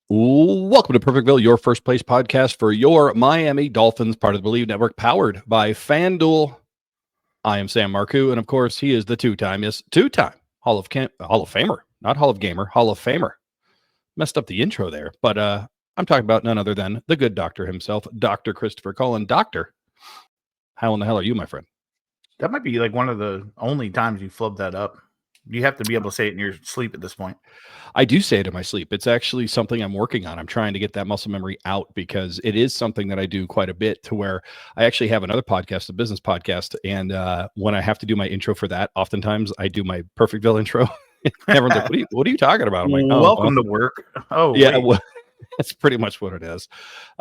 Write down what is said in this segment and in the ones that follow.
Welcome to Perfectville, your first place podcast for your Miami Dolphins, part of the BLEAV network, powered by Fanduel. I am Sam Marcoux, and of course, he is the two-time Hall of Famer, not Hall of Gamer, Hall of Famer. Messed up the intro there, but I'm talking about none other than the good doctor himself, Dr. Christopher Cullen. Doctor, how in the hell are you, my friend? That might be like one of the only times you flubbed that up. You have to be able to say it in your sleep at this point. I do say it in my sleep. It's actually something I'm working on. I'm trying to get that muscle memory out because it is something that I do quite a bit, to where I actually have another podcast, a business podcast. And when I have to do my intro for that, oftentimes I do my Perfectville intro. Everyone's like, what are you talking about? I'm like, welcome to work. Oh, yeah, well, that's pretty much what it is.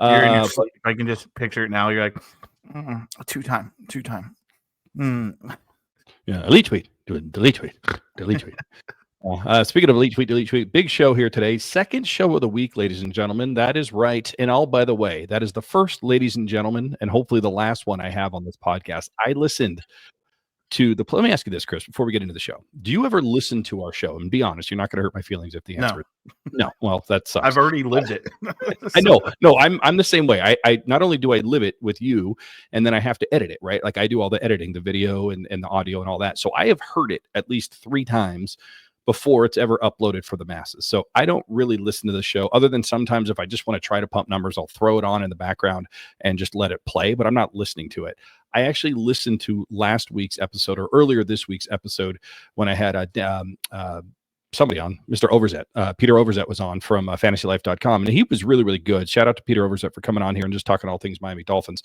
You're in your sleep. I can just picture it now. You're like, two-time. Yeah, delete tweet. Delete tweet. Speaking of delete tweet, big show here today. Second show of the week, ladies and gentlemen. That is right. And by the way, that is the first, ladies and gentlemen, and hopefully the last one I have on this podcast. I listened to let me ask you this, Chris, before we get into the show. Do you ever listen to our show? And be honest, you're not going to hurt my feelings if the answer is no. Well, that sucks. I've already lived it. I know. No, I'm the same way. I not only do I live it with you, and then I have to edit it, right? Like I do all the editing, the video and the audio and all that. So I have heard it at least 3 times before it's ever uploaded for the masses. So I don't really listen to the show, other than sometimes if I just want to try to pump numbers, I'll throw it on in the background and just let it play, but I'm not listening to it. I actually listened to last week's episode, or earlier this week's episode, when I had somebody on, Mr. Overzet. Peter Overzet was on from fantasylife.com, and he was really, really good. Shout out to Peter Overzet for coming on here and just talking all things Miami Dolphins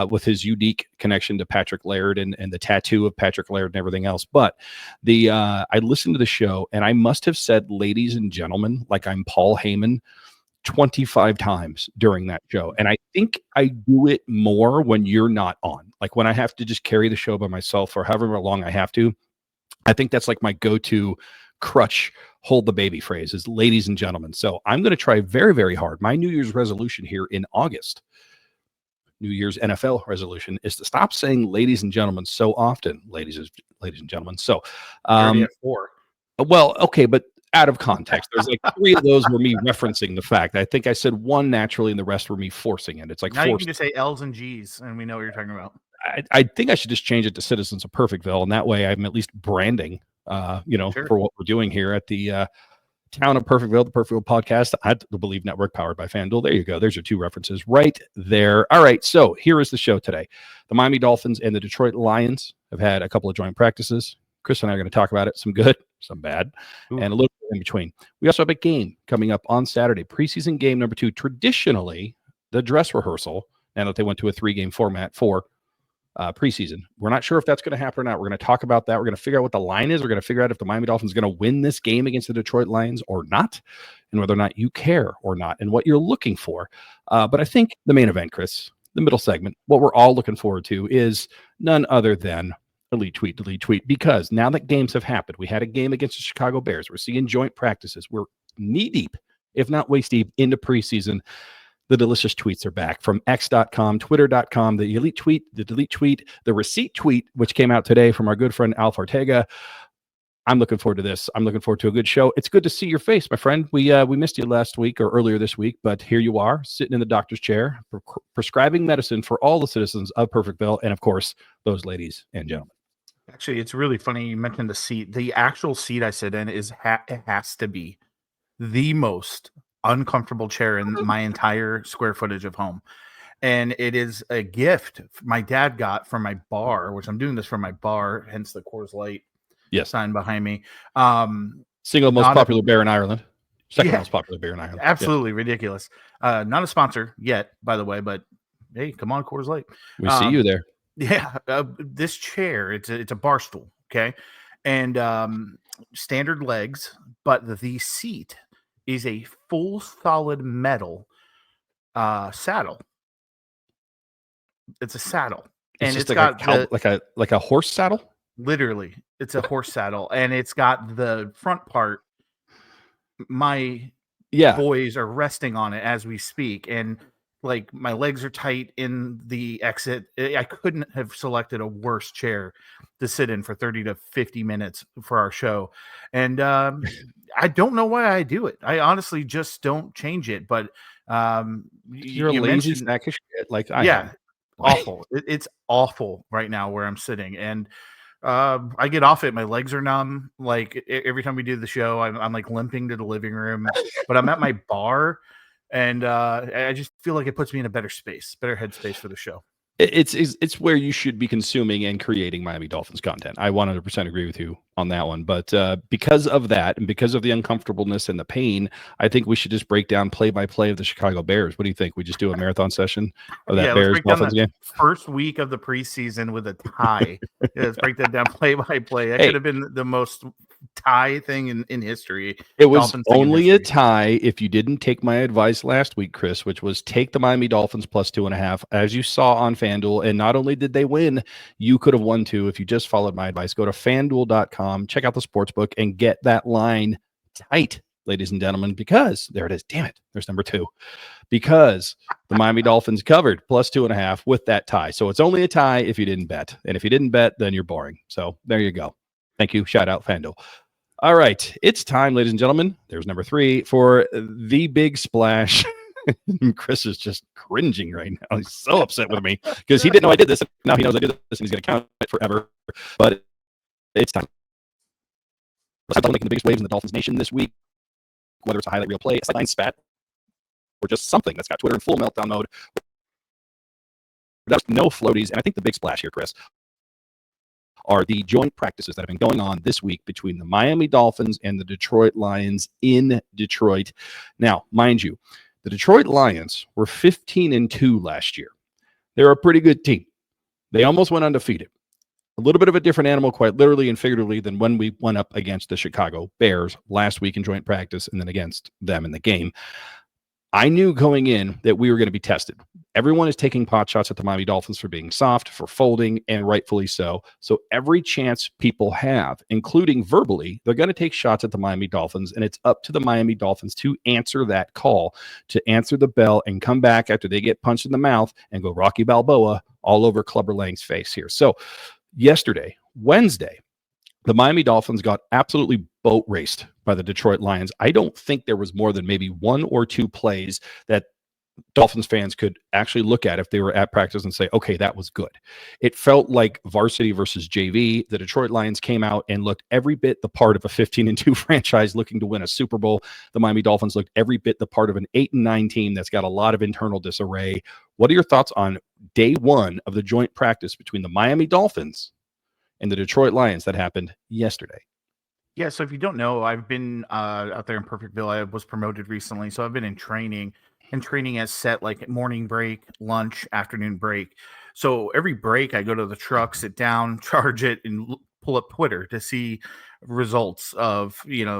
with his unique connection to Patrick Laird and the tattoo of Patrick Laird and everything else. But I listened to the show, and I must have said ladies and gentlemen like I'm Paul Heyman 25 times during that show. And I think I do it more when you're not on. Like when I have to just carry the show by myself for however long I have to. I think that's like my go-to crutch, hold the baby phrase is ladies and gentlemen. So I'm going to try very, very hard. My New Year's resolution here in August, New Year's NFL resolution, is to stop saying ladies and gentlemen so often. Ladies and gentlemen. So, 4. Well, okay, but out of context, there's like 3 of those were me referencing the fact. I think I said 1 naturally, and the rest were me forcing it. It's like now you can just say L's and G's, and we know what you're talking about. I think I should just change it to Citizens of Perfectville, and that way I'm at least branding, sure, for what we're doing here at the town of Perfectville, the Perfectville podcast at the BLEAV network, powered by Fanduel. There you go. There's your 2 references right there. All right, so here is the show today. The Miami Dolphins and the Detroit Lions have had a couple of joint practices. Chris and I are going to talk about it, some good, some bad, and a little bit in between. We also have a game coming up on Saturday, preseason game number 2. Traditionally, the dress rehearsal, now that they went to a 3-game format for preseason. We're not sure if that's going to happen or not. We're going to talk about that. We're going to figure out what the line is. We're going to figure out if the Miami Dolphins are going to win this game against the Detroit Lions or not, and whether or not you care or not, and what you're looking for. But I think the main event, Chris, the middle segment, what we're all looking forward to is none other than delete tweet, because now that games have happened, we had a game against the Chicago Bears. We're seeing joint practices. We're knee deep, if not waist deep, into preseason. The delicious tweets are back from x.com, twitter.com, the elite tweet, the delete tweet, the receipt tweet, which came out today from our good friend Alf Ortega. I'm looking forward to this. I'm looking forward to a good show. It's good to see your face, my friend. We missed you last week or earlier this week, but here you are, sitting in the doctor's chair, prescribing medicine for all the citizens of Perfectville, and of course, those ladies and gentlemen. Actually, it's really funny you mentioned the seat. The actual seat I sit in it has to be the most uncomfortable chair in my entire square footage of home. And it is a gift my dad got from my bar, which I'm doing this from my bar, hence the Coors Light sign behind me. Single most popular beer in Ireland. Second most popular beer in Ireland. Absolutely ridiculous. Not a sponsor yet, by the way, but hey, come on, Coors Light. We see you there. Yeah, this chair, it's a bar stool, okay? And standard legs, but the seat is a full solid metal saddle. It's a saddle. And it's got like a horse saddle? Literally, it's a horse saddle, and it's got the front part. My boys are resting on it as we speak, and Like my legs are tight in the exit. I couldn't have selected a worse chair to sit in for 30 to 50 minutes for our show. And I don't know why I do it. I honestly just don't change it. But You're a you lazy mentioned, sack of shit like I yeah, am. awful. It's awful right now where I'm sitting. And I get off it. My legs are numb. Like every time we do the show, I'm like limping to the living room, but I'm at my bar, and I just feel like it puts me in a better headspace for the show. It's where you should be consuming and creating Miami Dolphins content. I 100% agree with you on that one. But because of that, and because of the uncomfortableness and the pain, I think we should just break down play by play of the Chicago Bears. What do you think? We just do a marathon session of that Yeah, let's Bears break down Dolphins the game. first week of the preseason with a tie. Yeah, let's break that down play by play. That could Hey, have been the most tie thing in history. it was Dolphins thing in only a history. tie if you didn't take my advice last week, Chris, which was take the Miami Dolphins plus 2.5, as you saw on FanDuel. And not only did they win, you could have won too if you just followed my advice. Go to fanduel.com, check out the sports book, and get that line tight, ladies and gentlemen, because there it is. Damn it. There's number 2. Because the Miami Dolphins covered plus 2.5 with that tie. So it's only a tie if you didn't bet. And if you didn't bet, then you're boring. So there you go. Thank you. Shout out FanDuel. All right. It's time, ladies and gentlemen. There's number 3 for the big splash. Chris is just cringing right now. He's so upset with me because he didn't know I did this. And now he knows I did this and he's going to count it forever. But it's time. Making the biggest waves in the Dolphins nation this week, whether it's a highlight reel play, a sideline spat, or just something that's got Twitter in full meltdown mode. There's no floaties. And I think the big splash here, Chris, are the joint practices that have been going on this week between the Miami Dolphins and the Detroit Lions in Detroit. Now, mind you, the Detroit Lions were 15-2 last year. They're a pretty good team. They almost went undefeated. A little bit of a different animal, quite literally and figuratively, than when we went up against the Chicago Bears last week in joint practice and then against them in the game. I knew going in that we were going to be tested. Everyone is taking pot shots at the Miami Dolphins for being soft, for folding, and rightfully so. So every chance people have, including verbally, they're going to take shots at the Miami Dolphins, and it's up to the Miami Dolphins to answer that call, to answer the bell, and come back after they get punched in the mouth and go Rocky Balboa all over Clubber Lang's face here. So yesterday, Wednesday, the Miami Dolphins got absolutely boat raced by the Detroit Lions. I don't think there was more than maybe 1 or 2 plays that Dolphins fans could actually look at if they were at practice and say, okay, that was good. It felt like varsity versus JV. The Detroit Lions came out and looked every bit the part of a 15-2 franchise looking to win a Super Bowl. The Miami Dolphins looked every bit the part of an 8-9 team that's got a lot of internal disarray. What are your thoughts on day 1 of the joint practice between the Miami Dolphins and the Detroit Lions that happened yesterday? Yeah, so if you don't know, I've been out there in Perfectville. I was promoted recently, so I've been in training, and training has set like morning break, lunch, afternoon break. So every break, I go to the truck, sit down, charge it, and pull up Twitter to see results of,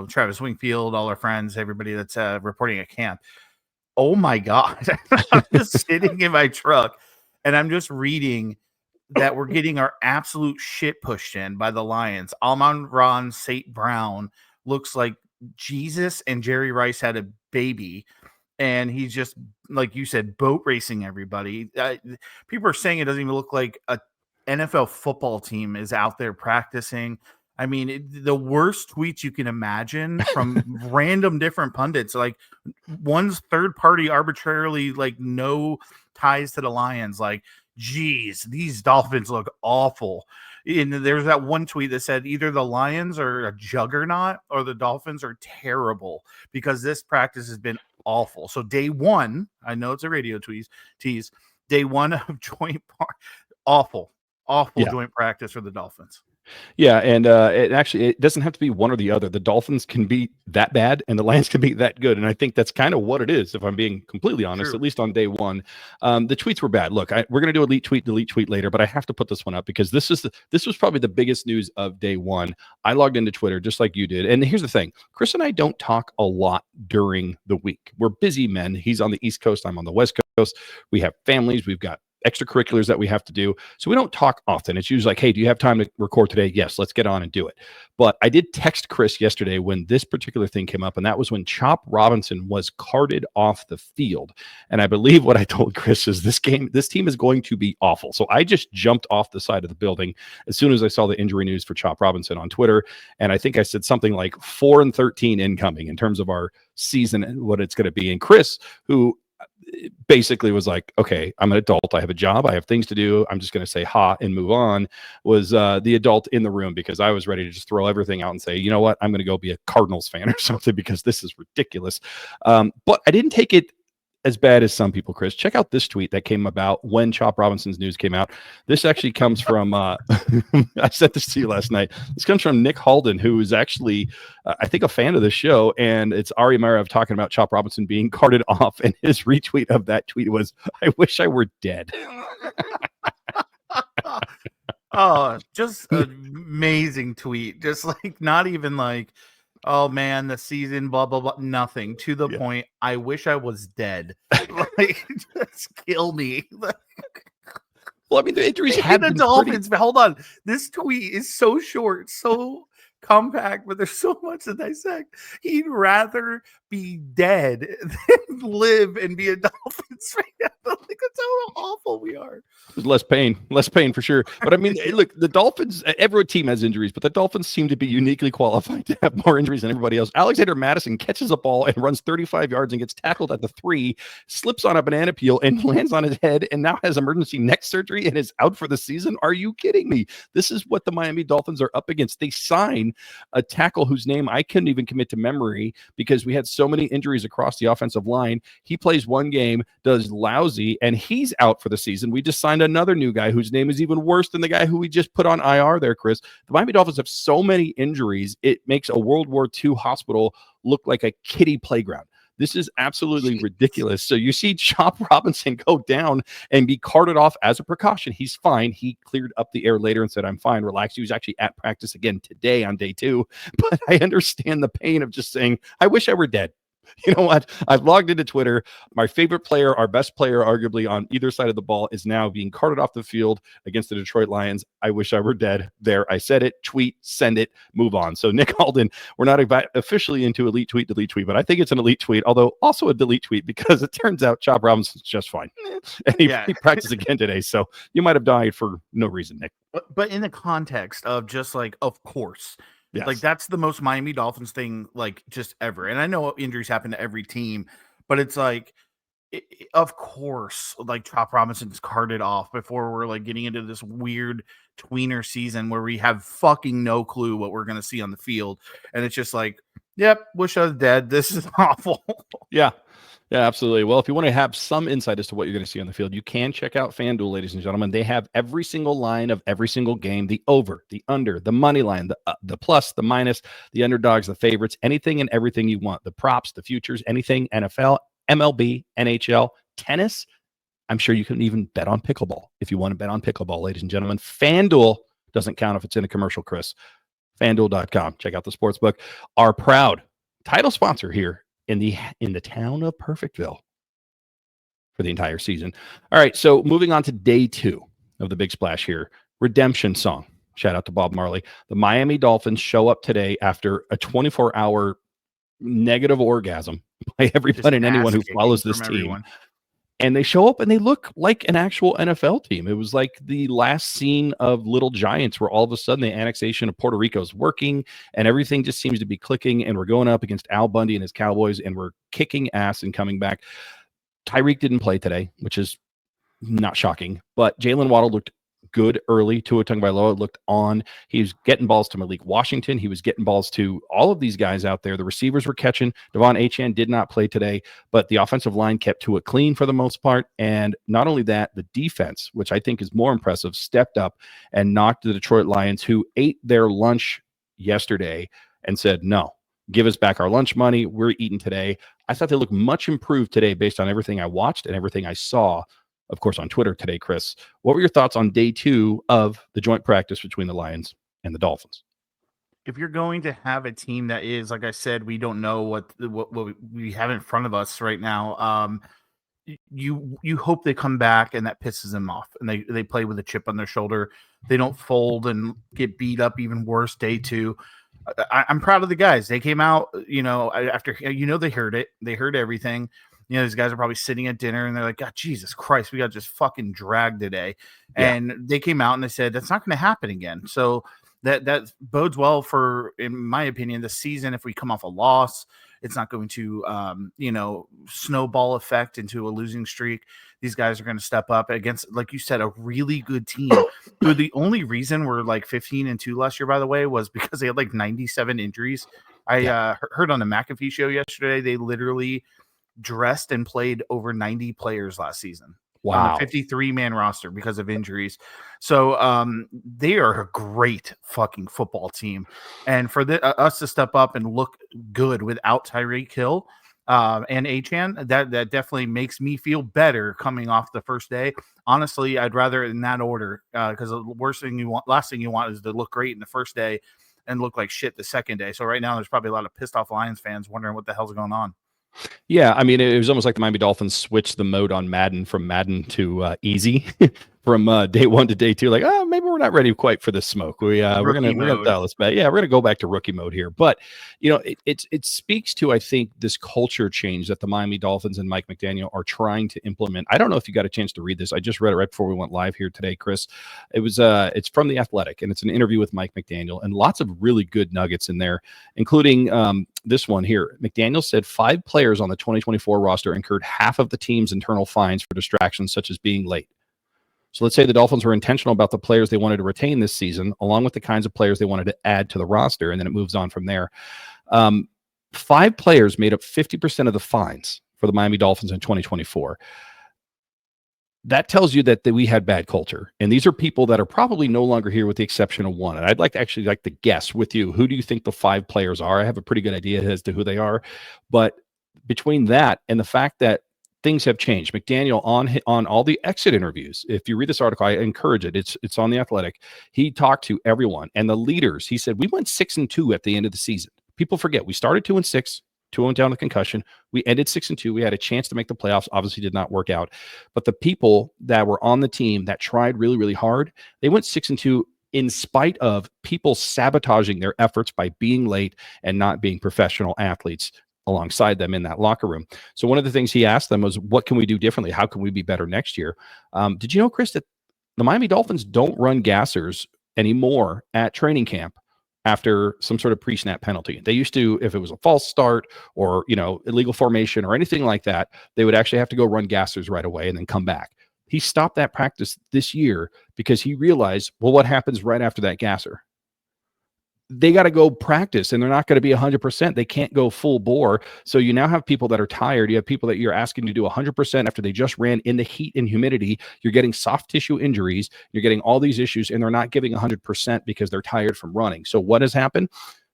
Travis Wingfield, all our friends, everybody that's reporting at camp. Oh my God. I'm just sitting in my truck, and I'm just reading that we're getting our absolute shit pushed in by the Lions. Amon-Ra St. Brown looks like Jesus and Jerry Rice had a baby, and he's just, like you said, boat racing everybody. People are saying it doesn't even look like a NFL football team is out there practicing. I mean, the worst tweets you can imagine from random different pundits. Like one's third party arbitrarily, like no ties to the Lions. Like, geez, these Dolphins look awful. And there's that one tweet that said either the Lions are a juggernaut or the Dolphins are terrible, because this practice has been awful. So day 1, I know it's a radio tease, day 1 of awful joint practice for the Dolphins. Yeah, and it doesn't have to be one or the other. The Dolphins can be that bad, and the Lions can be that good, and I think that's kind of what it is, if I'm being completely honest, at least on day 1. The tweets were bad. Look, we're going to do elite tweet, delete tweet later, but I have to put this one up because this was probably the biggest news of day 1. I logged into Twitter just like you did, and here's the thing. Chris and I don't talk a lot during the week. We're busy men. He's on the East Coast. I'm on the West Coast. We have families. We've got extracurriculars that we have to do. So we don't talk often. It's usually like, hey, do you have time to record today? Yes, let's get on and do it. But I did text Chris yesterday when this particular thing came up, and that was when Chop Robinson was carted off the field. And I believe what I told Chris is this team is going to be awful. So I just jumped off the side of the building as soon as I saw the injury news for Chop Robinson on Twitter. And I think I said something like 4-13 incoming in terms of our season and what it's going to be. And Chris, who basically was like, okay, I'm an adult. I have a job. I have things to do. I'm just going to say ha and move on, was the adult in the room, because I was ready to just throw everything out and say, you know what, I'm going to go be a Cardinals fan or something because this is ridiculous. But I didn't take it as bad as some people, Chris. Check out this tweet that came about when Chop Robinson's news came out. This actually comes from, I sent this to you last night. This comes from Nick Halden, who is actually, I think, a fan of the show. And it's Ari Merev talking about Chop Robinson being carted off. And his retweet of that tweet was, I wish I were dead. Oh, just an amazing tweet. Just like, not even like, oh man, the season, blah blah blah. Nothing, to the point. I wish I was dead. Like, just kill me. Well, I mean, the injuries have the been Dolphins. But hold on, this tweet is so short, so compact, but there's so much to dissect. He'd rather be dead than live and be a Dolphins fan. Like, that's how awful we are. Less pain for sure. But I mean, look, the Dolphins, every team has injuries, but the Dolphins seem to be uniquely qualified to have more injuries than everybody else. Alexander Madison catches a ball and runs 35 yards and gets tackled at the 3, slips on a banana peel and lands on his head, and now has emergency neck surgery and is out for the season. Are you kidding me? This is what the Miami Dolphins are up against. They sign a tackle whose name I couldn't even commit to memory because we had so many injuries across the offensive line. He plays one game, does lousy, and he's out for the season. We just signed another new guy whose name is even worse than the guy who we just put on IR there, Chris. The Miami Dolphins have so many injuries, it makes a World War II hospital look like a kiddie playground. This is absolutely ridiculous. So you see Chop Robinson go down and be carted off as a precaution. He's fine. He cleared up the air later and said, I'm fine, relax. He was actually at practice again today on day 2. But I understand the pain of just saying, I wish I were dead. You know what? I've logged into Twitter. My favorite player, our best player, arguably on either side of the ball, is now being carted off the field against the Detroit Lions. I wish I were dead. There, I said it. Tweet, send it, move on. So Nick Alden, we're not officially into elite tweet, delete tweet, but I think it's an elite tweet, although also a delete tweet because it turns out Chop Robinson's just fine. And he practiced again today. So you might have died for no reason, Nick. But in the context of just like, of course. Yes. Like, that's the most Miami Dolphins thing, like, just ever. And I know injuries happen to every team, but it's like, of course, like, Chop Robinson's carted off before we're like getting into this weird tweener season where we have fucking no clue what we're going to see on the field. And it's just like, yep, wish I was dead. This is awful. Yeah. Yeah, absolutely. Well, if you want to have some insight as to what you're going to see on the field, you can check out Fanduel, ladies and gentlemen. They have every single line of every single game, the over, the under, the money line, the plus, the minus, the underdogs, the favorites, anything and everything you want, the props, the futures, anything, NFL, MLB, NHL, tennis. I'm sure you can even bet on pickleball if you want to bet on pickleball, ladies and gentlemen. Fanduel doesn't count if it's in a commercial, Chris. Fanduel.com. Check out the sportsbook. Our proud title sponsor here in the town of Perfectville for the entire season. All right, so moving on to day 2 of the Big Splash here. Redemption song. Shout out to Bob Marley. The Miami Dolphins show up today after a 24-hour negative orgasm by everybody and anyone who follows this team. Everyone. And they show up and they look like an actual NFL team. It was like the last scene of Little Giants where all of a sudden the annexation of Puerto Rico is working and everything just seems to be clicking. And we're going up against Al Bundy and his Cowboys and we're kicking ass and coming back. Tyreek didn't play today, which is not shocking, but Jalen Waddle looked good early. Tua Tagovailoa looked on. He was getting balls to Malik Washington. He was getting balls to all of these guys out there. The receivers were catching. Devon Achane did not play today, but the offensive line kept Tua clean for the most part. And not only that, the defense, which I think is more impressive, stepped up and knocked the Detroit Lions, who ate their lunch yesterday and said, no, give us back our lunch money. We're eating today. I thought they looked much improved today based on everything I watched and everything I saw, of course, on Twitter today. Chris, what were your thoughts on day 2 of the joint practice between the Lions and the Dolphins? If you're going to have a team that is, like I said, we don't know what we have in front of us right now. you hope they come back and that pisses them off and they play with a chip on their shoulder. They don't fold and get beat up even worse day two. I'm proud of the guys. They came out, after, they heard it. They heard everything. These guys are probably sitting at dinner and they're like, God, Jesus Christ, we got just fucking dragged today. Yeah. And they came out and they said, that's not going to happen again. So that bodes well for, in my opinion, the season. If we come off a loss, it's not going to, snowball effect into a losing streak. These guys are going to step up against, like you said, a really good team. Who the only reason we're like 15-2 last year, by the way, was because they had like 97 injuries. I heard on the McAfee show yesterday, they literally dressed and played over 90 players last season. Wow. On the 53-man roster because of injuries. So they are a great fucking football team. And for us to step up and look good without Tyreek Hill and Achane, that definitely makes me feel better coming off the first day. Honestly, I'd rather in that order, because the last thing you want is to look great in the first day and look like shit the second day. So right now there's probably a lot of pissed off Lions fans wondering what the hell's going on. Yeah, I mean, it was almost like the Miami Dolphins switched the mode on Madden from Madden to easy from day one to day two. Like, oh, maybe we're not ready quite for this smoke. We're gonna dial this back. Yeah, we're gonna go back to rookie mode here. But it speaks to, I think, this culture change that the Miami Dolphins and Mike McDaniel are trying to implement. I don't know if you got a chance to read this. I just read it right before we went live here today, Chris. It's from The Athletic, and it's an interview with Mike McDaniel, and lots of really good nuggets in there, including this one here. McDaniel said 5 players on the 2024 roster incurred half of the team's internal fines for distractions such as being late. So let's say the Dolphins were intentional about the players they wanted to retain this season, along with the kinds of players they wanted to add to the roster, and then it moves on from there. 5 players made up 50% of the fines for the Miami Dolphins in 2024. That tells you that we had bad culture. And these are people that are probably no longer here with the exception of one. And I'd like to guess with you, who do you think the 5 players are? I have a pretty good idea as to who they are. But between that and the fact that things have changed, McDaniel on all the exit interviews, if you read this article, I encourage it. It's on The Athletic. He talked to everyone and the leaders. He said, we went 6-2 at the end of the season. People forget we started 2-6. 2 went down with concussion. We ended 6-2. We had a chance to make the playoffs. Obviously did not work out. But the people that were on the team that tried really, really hard, they went 6-2 in spite of people sabotaging their efforts by being late and not being professional athletes alongside them in that locker room. So one of the things he asked them was, what can we do differently? How can we be better next year? Did you know, Chris, that the Miami Dolphins don't run gassers anymore at training camp after some sort of pre-snap penalty? They used to, if it was a false start or, illegal formation or anything like that, they would actually have to go run gassers right away and then come back. He stopped that practice this year because he realized, well, what happens right after that gasser? They got to go practice and they're not going to be 100%. They can't go full bore. So you now have people that are tired. You have people that you're asking to do 100% after they just ran in the heat and humidity. You're getting soft tissue injuries. You're getting all these issues and they're not giving 100% because they're tired from running. So what has happened?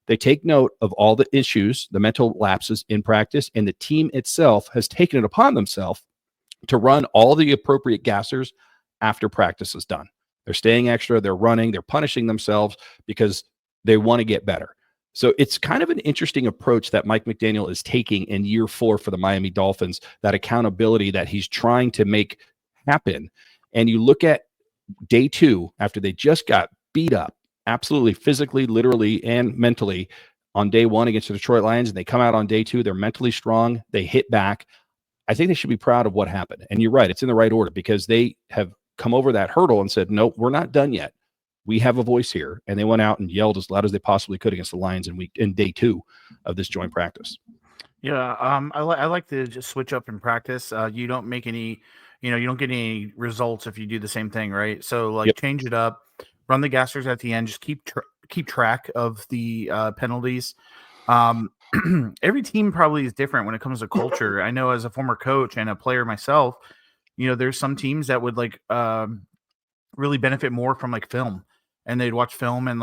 They take note of all the issues, the mental lapses in practice, and the team itself has taken it upon themselves to run all the appropriate gassers after practice is done. They're staying extra. They're running. They're punishing themselves because they want to get better. So it's kind of an interesting approach that Mike McDaniel is taking in year 4 for the Miami Dolphins, that accountability that he's trying to make happen. And you look at day 2, after they just got beat up, absolutely physically, literally, and mentally on day 1 against the Detroit Lions, and they come out on day 2, they're mentally strong, they hit back. I think they should be proud of what happened. And you're right, it's in the right order because they have come over that hurdle and said, nope, we're not done yet. We have a voice here, and they went out and yelled as loud as they possibly could against the Lions in day 2 of this joint practice. Yeah, I like to just switch up in practice. You don't make any, you don't get any results if you do the same thing, right? So change it up, run the gassers at the end, just keep track of the penalties. Every team probably is different when it comes to culture. I know as a former coach and a player myself, there's some teams that would really benefit more from film. And they'd watch film and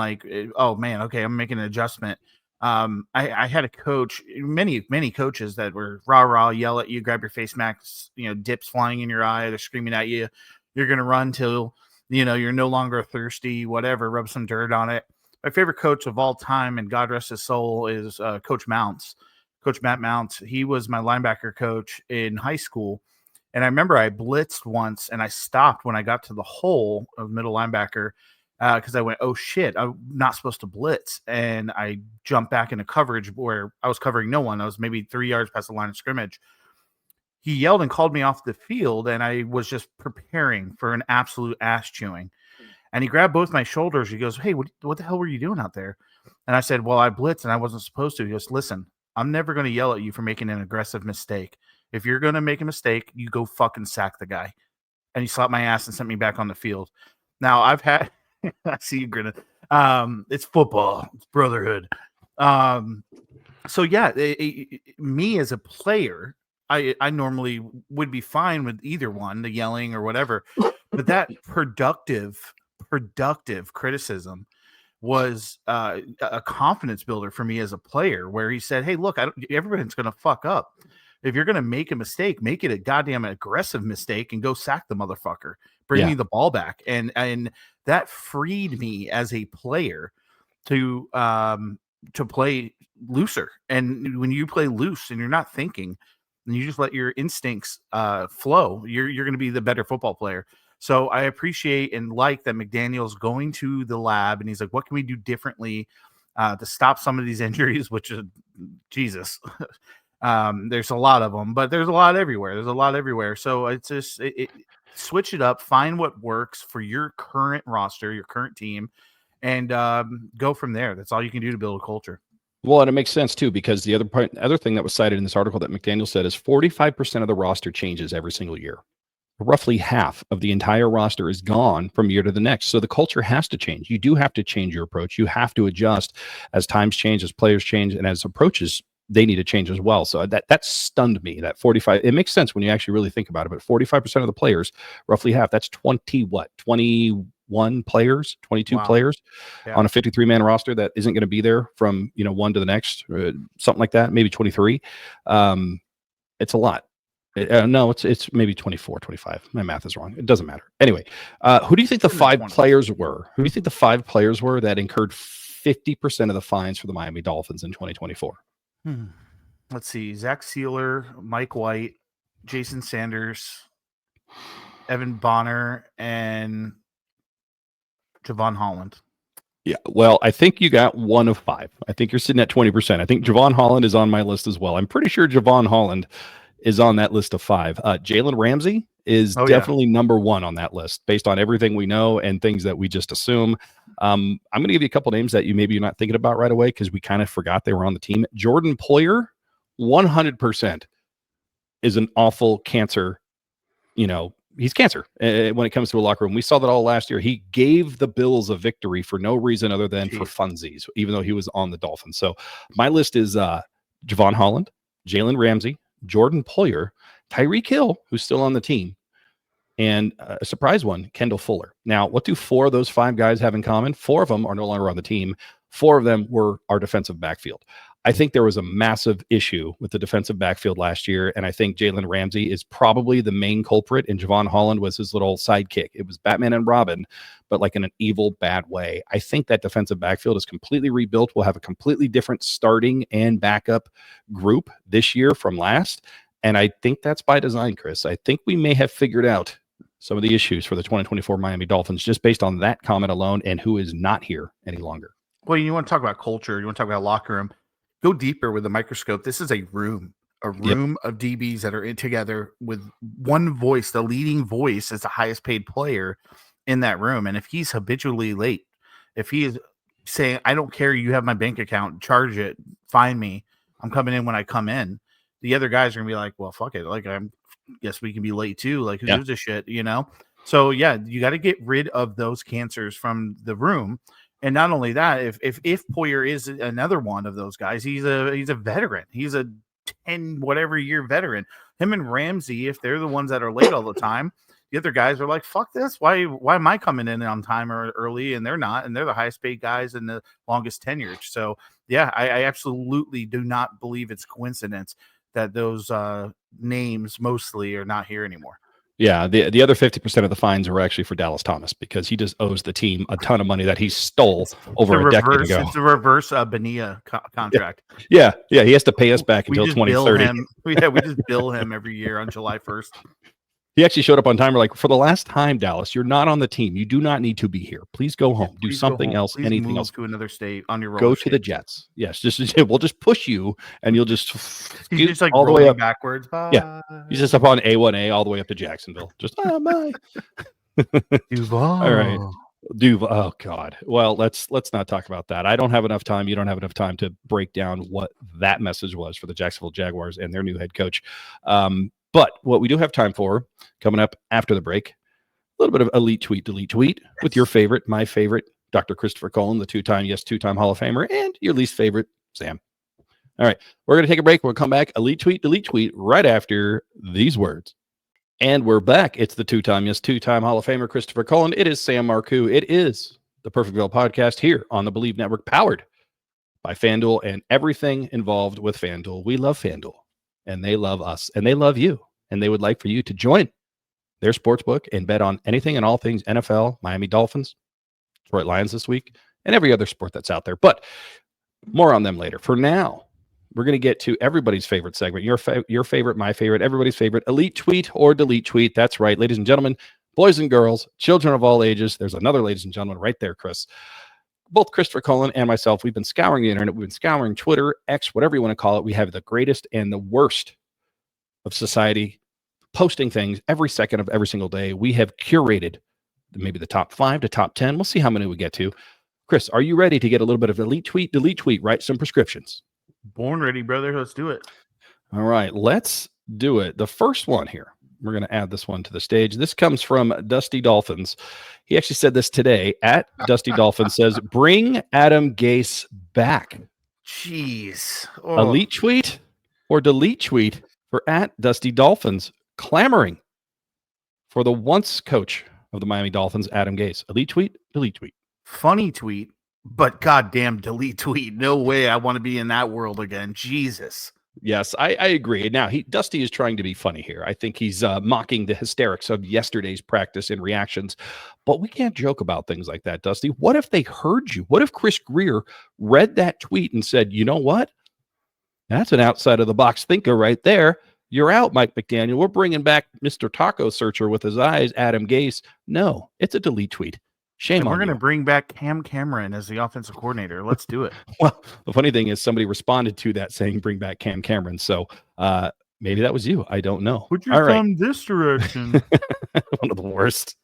oh man, okay, I'm making an adjustment. I had a coach, many coaches that were rah, yell at you, grab your face mask, dips flying in your eye, they're screaming at you. You're going to run till, you're no longer thirsty, whatever, rub some dirt on it. My favorite coach of all time, and God rest his soul, is Coach Mounts, Coach Matt Mounts. He was my linebacker coach in high school. And I remember I blitzed once and I stopped when I got to the hole of middle linebacker because I went, oh shit, I'm not supposed to blitz. And I jumped back into coverage where I was covering no one. I was maybe 3 yards past the line of scrimmage. He yelled and called me off the field, and I was just preparing for an absolute ass chewing. And he grabbed both my shoulders. He goes, hey, what the hell were you doing out there? And I said, well, I blitzed and I wasn't supposed to. He goes, listen, I'm never going to yell at you for making an aggressive mistake. If you're going to make a mistake, you go fucking sack the guy. And he slapped my ass and sent me back on the field. Now, I've had – I see you grinning. It's football. It's brotherhood. So, yeah, me as a player, I normally would be fine with either one, the yelling or whatever. But that productive criticism was a confidence builder for me as a player, where he said, hey, look, everybody's going to fuck up. If you're going to make a mistake, make it a goddamn aggressive mistake and go sack the motherfucker. Bring me the ball back. And that freed me as a player to play looser. And when you play loose and you're not thinking and you just let your instincts flow, you're going to be the better football player. So I appreciate and like that McDaniel's going to the lab and he's like, what can we do differently to stop some of these injuries, which is Jesus. There's a lot of them, but there's a lot everywhere. So it's just switch it up, find what works for your current roster, your current team, and go from there. That's all you can do to build a culture. Well, and it makes sense too, because the other thing that was cited in this article that McDaniel said is 45% of the roster changes every single year. Roughly half of the entire roster is gone from year to the next. So the culture has to change. You do have to change your approach. You have to adjust as times change, as players change, and as approaches, they need to change as well. So that stunned me, that 45. It makes sense when you actually really think about it, but 45% of the players, roughly half, that's 21 players, 22 players on a 53-man roster that isn't going to be there from, one to the next, something like that, maybe 23. It's a lot. No, it's maybe 24, 25. My math is wrong. It doesn't matter. Anyway, who do you think the 5 players were? Who do you think the 5 players were that incurred 50% of the fines for the Miami Dolphins in 2024? Let's see. Zach Sealer, Mike White, Jason Sanders, Evan Bonner, and Javon Holland. Yeah, well, I think you got 1 of 5. I think you're sitting at 20%. I think Javon Holland is on my list as well. I'm pretty sure Javon Holland is on that list of 5. Jalen Ramsey is definitely number 1 on that list based on everything we know and things that we just assume. I'm going to give you a couple names that you're not thinking about right away because we kind of forgot they were on the team. Jordan Poyer, 100% is an awful cancer. He's cancer when it comes to a locker room. We saw that all last year. He gave the Bills a victory for no reason other than for funsies, even though he was on the Dolphins. So my list is Javon Holland, Jalen Ramsey, Jordan Poyer, Tyreek Hill, who's still on the team, and a surprise one, Kendall Fuller. Now, what do 4 of those 5 guys have in common? 4 of them are no longer on the team. 4 of them were our defensive backfield. I think there was a massive issue with the defensive backfield last year, and I think Jalen Ramsey is probably the main culprit, and Javon Holland was his little sidekick. It was Batman and Robin, but like in an evil, bad way. I think that defensive backfield is completely rebuilt. We'll have a completely different starting and backup group this year from last, and I think that's by design, Chris. I think we may have figured out some of the issues for the 2024 Miami Dolphins just based on that comment alone and who is not here any longer. Well, you want to talk about culture, you want to talk about locker room, go deeper with the microscope. This is a room of DBs that are together with one voice. The leading voice is the highest paid player in that room. And if he's habitually late, if he is saying, I don't care, you have my bank account, charge it, find me, I'm coming in when I come in, the other guys are gonna be like, well, fuck it. Like, guess we can be late too. Like, who gives a shit, So yeah, you got to get rid of those cancers from the room. And not only that, if Poyer is another one of those guys, he's a veteran. He's a 10 whatever year veteran. Him and Ramsey, if they're the ones that are late all the time, the other guys are like, fuck this. Why am I coming in on time or early and they're not? And they're the highest paid guys and the longest tenured. So yeah, I absolutely do not believe it's coincidence that those names mostly are not here anymore. Yeah, the other 50% of the fines were actually for Dallas Thomas because he just owes the team a ton of money that he stole over a decade ago. It's a reverse Bonilla contract. Yeah, he has to pay us back until 2030. We just bill him every year on July 1st. He actually showed up on time. We're like, for the last time, Dallas, you're not on the team. You do not need to be here. Please go home. Do something else. Please anything move else to another state on your roller Go skates. to the Jets. Yes, we'll just push you, and you'll just he's just like all the way up backwards. Bye. Yeah, he's just up on A1A all the way up to Jacksonville. Just my Duval. All right. Duval. Oh God. Well, let's not talk about that. I don't have enough time. You don't have enough time to break down what that message was for the Jacksonville Jaguars and their new head coach. But what we do have time for coming up after the break, a little bit of elite tweet, delete tweet with your favorite, my favorite, Dr. Christopher Cullen, the two-time Hall of Famer, and your least favorite, Sam. All right. We're going to take a break. We'll come back. Elite tweet, delete tweet right after these words. And we're back. It's the two-time Hall of Famer, Christopher Cullen. It is Sam Marcoux. It is the Perfectville podcast here on the BLEAV Network, powered by Fanduel and everything involved with Fanduel. We love Fanduel, and they love us, and they love you, and they would like for you to join their sportsbook and bet on anything and all things NFL, Miami Dolphins, Detroit Lions this week, and every other sport that's out there. But more on them later. For now, we're going to get to everybody's favorite segment, your favorite, my favorite, everybody's favorite, elite tweet or delete tweet. That's right, ladies and gentlemen, boys and girls, children of all ages. There's another ladies and gentlemen right there, Chris. Both Christopher Cullen and myself, we've been scouring the internet. We've been scouring Twitter, X, whatever you want to call it. We have the greatest and the worst of society posting things every second of every single day. We have curated maybe the top 5 to top 10. We'll see how many we get to. Chris, are you ready to get a little bit of elite tweet, delete tweet, write some prescriptions? Born ready, brother. Let's do it. All right, let's do it. The first one here, we're going to add this one to the stage. This comes from Dusty Dolphins. He actually said this today at Dusty Dolphins, says, bring Adam Gase back. Jeez. Oh. Elite tweet or delete tweet for at Dusty Dolphins, clamoring for the once coach of the Miami Dolphins, Adam Gase. Elite tweet, delete tweet. Funny tweet. But goddamn, delete tweet. No way I want to be in that world again. Jesus. Yes, I agree. Now, Dusty is trying to be funny here. I think he's mocking the hysterics of yesterday's practice and reactions. But we can't joke about things like that, Dusty. What if they heard you? What if Chris Greer read that tweet and said, you know what? That's an outside-of-the-box thinker right there. You're out, Mike McDaniel. We're bringing back Mr. Taco Searcher with his eyes, Adam Gase. No, it's a delete tweet. Shame on you. We're going to bring back Cam Cameron as the offensive coordinator. Let's do it. Well, the funny thing is somebody responded to that saying bring back Cam Cameron. So maybe that was you. I don't know. Put your thumb this direction. One of the worst.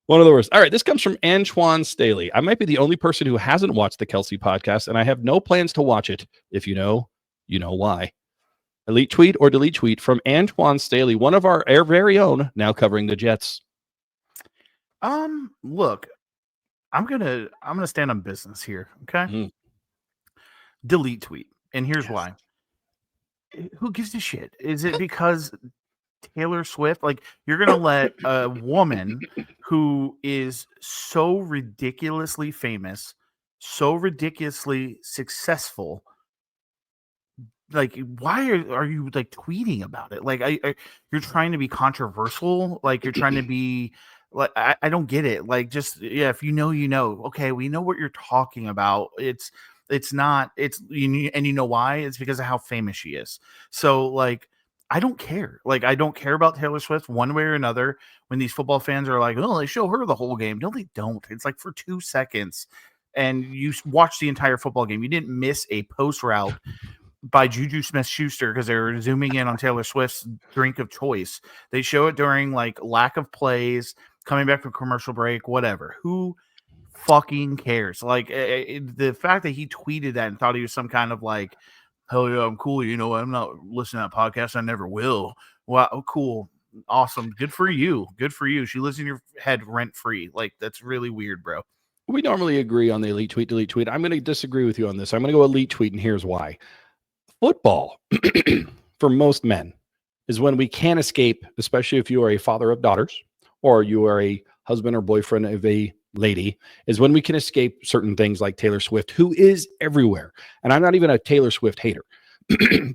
One of the worst. All right. This comes from Antoine Staley. I might be the only person who hasn't watched the Kelsey podcast, and I have no plans to watch it. If you know why. Elite tweet or delete tweet from Antoine Staley, one of our very own, now covering the Jets. Look, I'm gonna stand on business here. Okay. Delete tweet. And here's why. Who gives a shit? Is it because Taylor Swift, like, you're gonna let a woman who is so ridiculously famous, so ridiculously successful, like, why are you like tweeting about it? Like, you're trying to be controversial, like you're trying to be like, I don't get it. Like, just, yeah, if you know, okay, we know what you're talking about. It's not, and you know why? It's because of how famous she is. So, like, I don't care. Like, I don't care about Taylor Swift one way or another. When these football fans are like, oh, they show her the whole game. No, they don't. It's like for 2 seconds, and you watch the entire football game. You didn't miss a post route by Juju Smith-Schuster because they were zooming in on Taylor Swift's drink of choice. They show it during, like, lack of plays, coming back from commercial break, whatever. Who fucking cares? Like, the fact that he tweeted that and thought he was some kind of like, hell yeah, I'm cool. You know, I'm not listening to that podcast. I never will. Wow, cool. Awesome. Good for you. Good for you. She lives in your head rent free. Like, that's really weird, bro. We normally agree on the elite tweet, delete tweet. I'm going to disagree with you on this. I'm going to go elite tweet, and here's why. Football, for most men, is when we can't escape, especially if you are a father of daughters or you are a husband or boyfriend of a lady, is when we can escape certain things like Taylor Swift, who is everywhere. And I'm not even a Taylor Swift hater,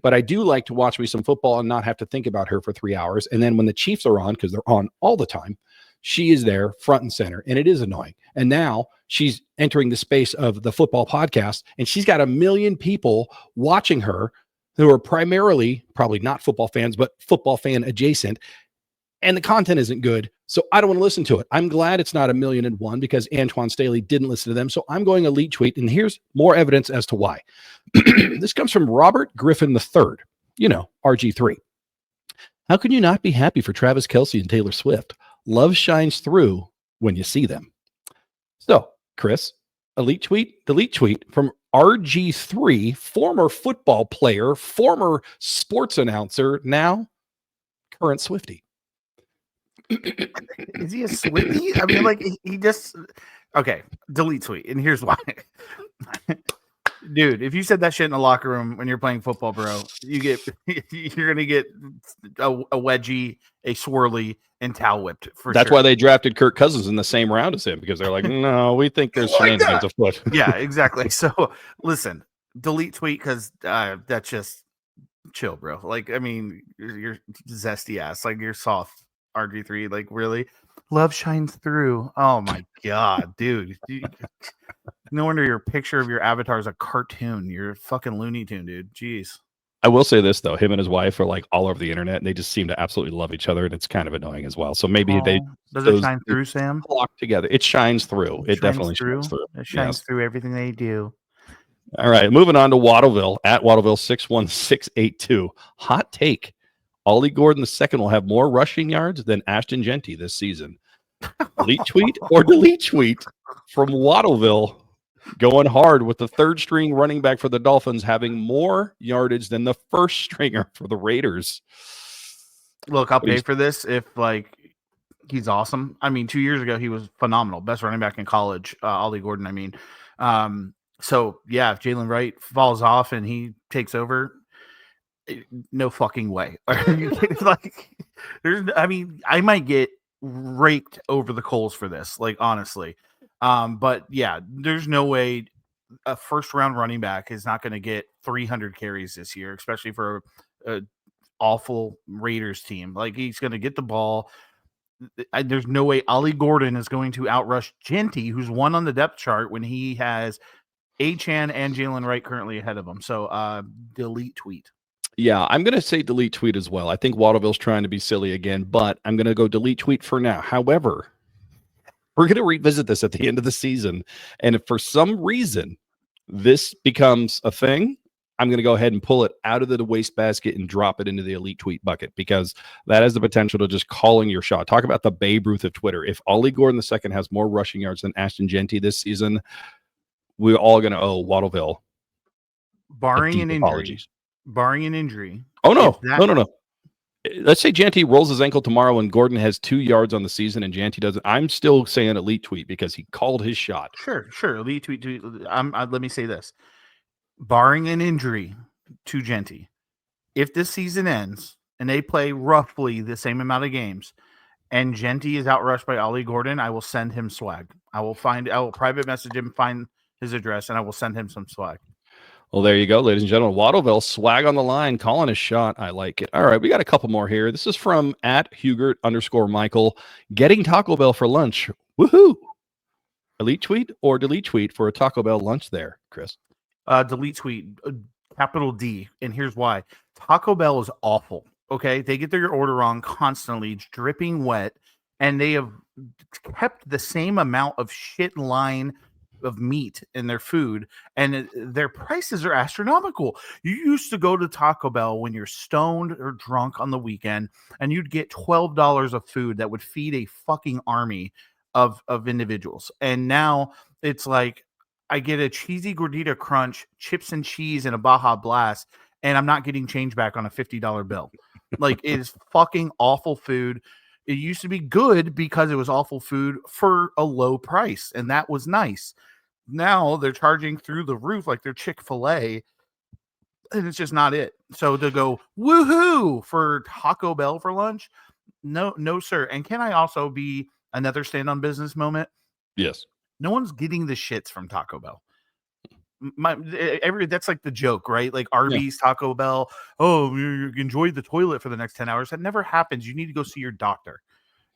but I do like to watch me some football and not have to think about her for 3 hours. And then when the Chiefs are on, because they're on all the time, she is there front and center, and it is annoying. And now she's entering the space of the football podcast, and she's got 1 million people watching her who are primarily probably not football fans, but football fan adjacent. and the content isn't good. So I don't want to listen to it. I'm glad it's not 1,000,001 because Antoine Staley didn't listen to them. So I'm going elite tweet. And here's more evidence as to why. This comes from Robert Griffin III, RG3. How can you not be happy for Travis Kelce and Taylor Swift? Love shines through when you see them. So, Chris, delete tweet from RG3, former football player, former sports announcer, now current Swiftie. Is he a Swiftie? I mean, like he just okay. Delete tweet, and here's why. Dude, if you said that shit in the locker room when you're playing football, bro, you're gonna get a wedgie, a swirly, and towel whipped for That's sure. why they drafted Kirk Cousins in the same round as him, because they're like, no, we think there's shenanigans afoot. Yeah, exactly. So listen, delete tweet because that's just chill, bro. Like, I mean, you're zesty ass, like you're soft RG3, like really. Love shines through. Oh my god, dude. No wonder your picture of your avatar is a cartoon. You're a fucking Looney Tune, dude. Jeez. I will say this though, him and his wife are like all over the internet, and they just seem to absolutely love each other, and it's kind of annoying as well. So maybe does it shine through, Sam? Flock together. It shines through. It definitely shines through. It shines through everything they do. All right, moving on to Waddleville at Waddleville 61682. Hot take: Ollie Gordon II will have more rushing yards than Ashton Genty this season. Delete tweet or delete tweet from Waddleville. Going hard with the third string running back for the Dolphins having more yardage than the first stringer for the Raiders. Look, I'll pay for this if he's awesome. I mean, 2 years ago he was phenomenal, best running back in college. Ollie Gordon. I mean, so yeah, if Jalen Wright falls off and he takes over, no fucking way. I might get raked over the coals for this. Like honestly. But yeah, there's no way a first round running back is not going to get 300 carries this year, especially for a awful Raiders team. Like he's going to get the ball. There's no way Ollie Gordon is going to outrush Genty, who's one on the depth chart when he has Achane and Jalen Wright currently ahead of him. So delete tweet. Yeah, I'm going to say delete tweet as well. I think Waddleville's trying to be silly again, but I'm going to go delete tweet for now. However, we're going to revisit this at the end of the season. And if for some reason this becomes a thing, I'm going to go ahead and pull it out of the wastebasket and drop it into the elite tweet bucket, because that has the potential to just calling your shot. Talk about the Babe Ruth of Twitter. If Ollie Gordon II has more rushing yards than Ashton Genty this season, we're all going to owe Waddleville barring an injury. Barring an injury. Oh, no. No. Let's say Genty rolls his ankle tomorrow and Gordon has 2 yards on the season and Genty doesn't. I'm still saying elite tweet because he called his shot. Sure. Elite tweet. Let me say this. Barring an injury to Genty, if this season ends and they play roughly the same amount of games and Genty is outrushed by Ollie Gordon, I will send him swag. I will private message him, find his address, and I will send him some swag. Well, there you go, ladies and gentlemen. Waddleville, swag on the line, calling a shot. I like it. All right, we got a couple more here. This is from @Hugert_Michael. Getting Taco Bell for lunch. Woohoo! Elite tweet or delete tweet for a Taco Bell lunch there, Chris? Delete tweet, capital D. And here's why. Taco Bell is awful. Okay, they get their order wrong constantly. It's dripping wet, and they have kept the same amount of shit line of meat in their food, and their prices are astronomical. You used to go to Taco Bell when you're stoned or drunk on the weekend, and you'd get $12 of food that would feed a fucking army of individuals. And now it's like I get a cheesy gordita crunch, chips and cheese, and a Baja Blast, and I'm not getting change back on a $50 bill. Like, it is fucking awful food. It used to be good because it was awful food for a low price, and that was nice. Now they're charging through the roof like they're Chick-fil-A, and it's just not it. So to go woohoo for Taco Bell for lunch, no, sir. And can I also be another stand on business moment? Yes. No one's getting the shits from Taco Bell. That's like the joke, right? Like Arby's, yeah. Taco Bell. Oh, you enjoy the toilet for the next 10 hours. That never happens. You need to go see your doctor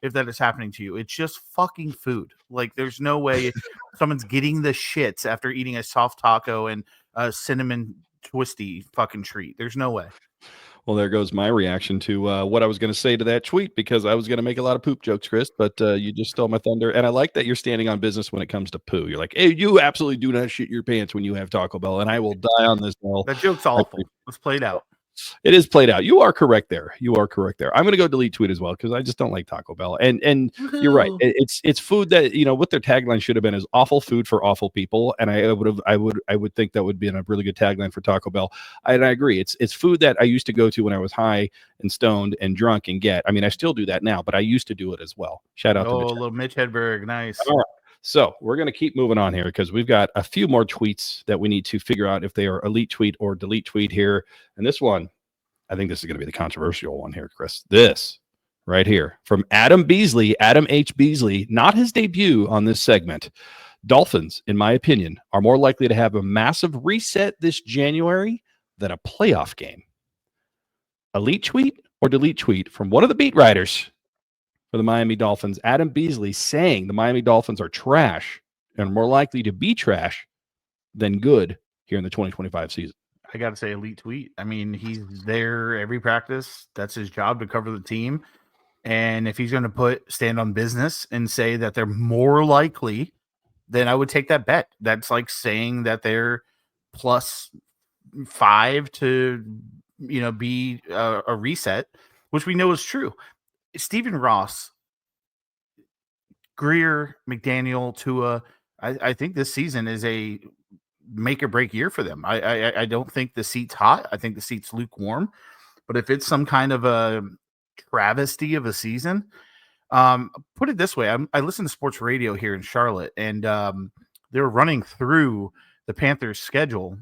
if that is happening to you. It's just fucking food. Like, there's no way someone's getting the shits after eating a soft taco and a cinnamon twisty fucking treat. There's no way. Well, there goes my reaction to what I was going to say to that tweet, because I was going to make a lot of poop jokes, Chris, but you just stole my thunder. And I like that you're standing on business when it comes to poo. You're like, hey, you absolutely do not shit your pants when you have Taco Bell, and I will die on this hill. That joke's awful. It's played out. It is played out. You are correct there. I'm going to go delete tweet as well, because I just don't like Taco Bell. And you're right. It's food that, what their tagline should have been is awful food for awful people. And I would think that would be a really good tagline for Taco Bell. And I agree. It's food that I used to go to when I was high and stoned and drunk and get. I mean, I still do that now, but I used to do it as well. Shout out to Mitch. Little Mitch Hedberg. Nice. All right. So we're going to keep moving on here, because we've got a few more tweets that we need to figure out if they are elite tweet or delete tweet here. And this one, I think this is going to be the controversial one here, Chris. This right here from Adam Beasley, Adam H. Beasley, not his debut on this segment. Dolphins, in my opinion, are more likely to have a massive reset this January than a playoff game. Elite tweet or delete tweet from one of the beat writers for the Miami Dolphins, Adam Beasley, saying the Miami Dolphins are trash and more likely to be trash than good here in the 2025 season. I got to say, elite tweet. I mean, he's there every practice. That's his job, to cover the team. And if he's going to stand on business and say that they're more likely, then I would take that bet. That's like saying that they're +5 to, be a reset, which we know is true. Stephen Ross, Greer, McDaniel, Tua, I think this season is a make or break year for them. I don't think the seat's hot. I think the seat's lukewarm. But if it's some kind of a travesty of a season, put it this way. I listen to sports radio here in Charlotte, and they're running through the Panthers' schedule,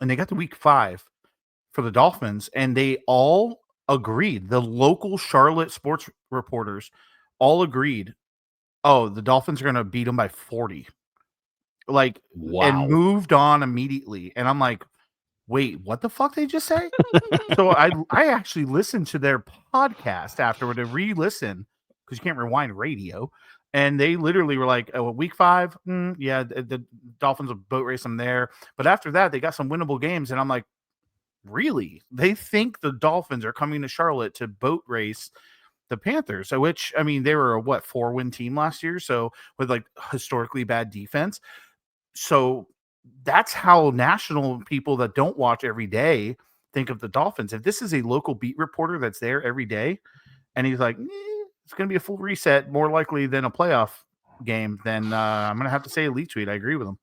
and they got to week 5 for the Dolphins, and they all agreed. The local Charlotte sports reporters all agreed, oh, the Dolphins are going to beat them by 40. Wow. And moved on immediately. And I'm like, wait, what the fuck did they just say? So I actually listened to their podcast afterward to re-listen, because you can't rewind radio. And they literally were like, oh, week 5, the Dolphins will boat race them there. But after that, they got some winnable games. And I'm like, really? They think the Dolphins are coming to Charlotte to boat race the Panthers, which, I mean, they were a 4-win team last year, so with historically bad defense. So that's how national people that don't watch every day think of the Dolphins. If this is a local beat reporter that's there every day, and he's like, it's going to be a full reset, more likely than a playoff game, then I'm going to have to say elite tweet. I agree with him.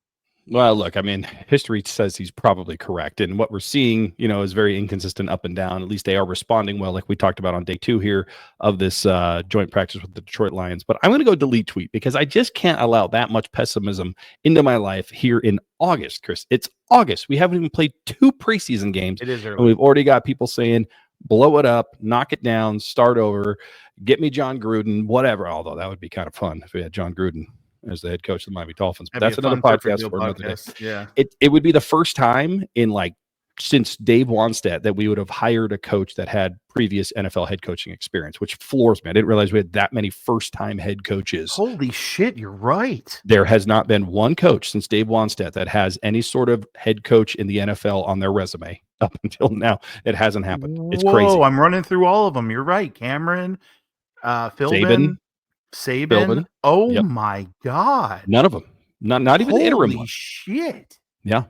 Well, look, I mean, history says he's probably correct. And what we're seeing, is very inconsistent up and down. At least they are responding well, like we talked about on day 2 here of this joint practice with the Detroit Lions. But I'm going to go delete tweet, because I just can't allow that much pessimism into my life here in August, Chris. It's August. We haven't even played 2 preseason games. It is early. And we've already got people saying, blow it up, knock it down, start over, get me John Gruden, whatever. Although that would be kind of fun if we had John Gruden as the head coach of the Miami Dolphins. But that's another podcast for another day. Yeah. It would be the first time in since Dave Wanstead that we would have hired a coach that had previous NFL head coaching experience, which floors me. I didn't realize we had that many first-time head coaches. Holy shit, you're right. There has not been one coach since Dave Wanstead that has any sort of head coach in the NFL on their resume up until now. It hasn't happened. It's crazy. I'm running through all of them. You're right. Cameron, Philbin, Saban. Oh, yep. My God. None of them. Not even the interim one. Holy shit. Yeah.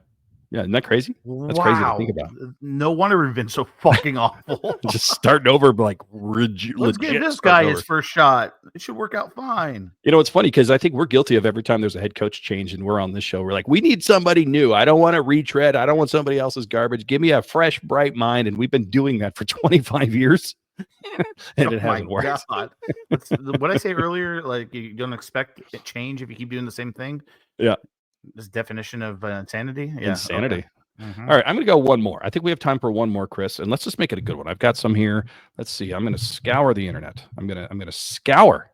Yeah. Isn't that crazy? That's crazy to think about. No wonder we've been so fucking awful. Just starting over, let's give this guy his first shot. It should work out fine. It's funny, because I think we're guilty of every time there's a head coach change and we're on this show, we're like, we need somebody new. I don't want to retread. I don't want somebody else's garbage. Give me a fresh, bright mind. And we've been doing that for 25 years. And it hasn't worked. What I say earlier, you don't expect a change if you keep doing the same thing. Yeah. This definition of insanity. Yeah. Insanity. Okay. Mm-hmm. All right. I'm going to go one more. I think we have time for one more, Chris, and let's just make it a good one. I've got some here. Let's see. I'm going to scour the internet. I'm going to scour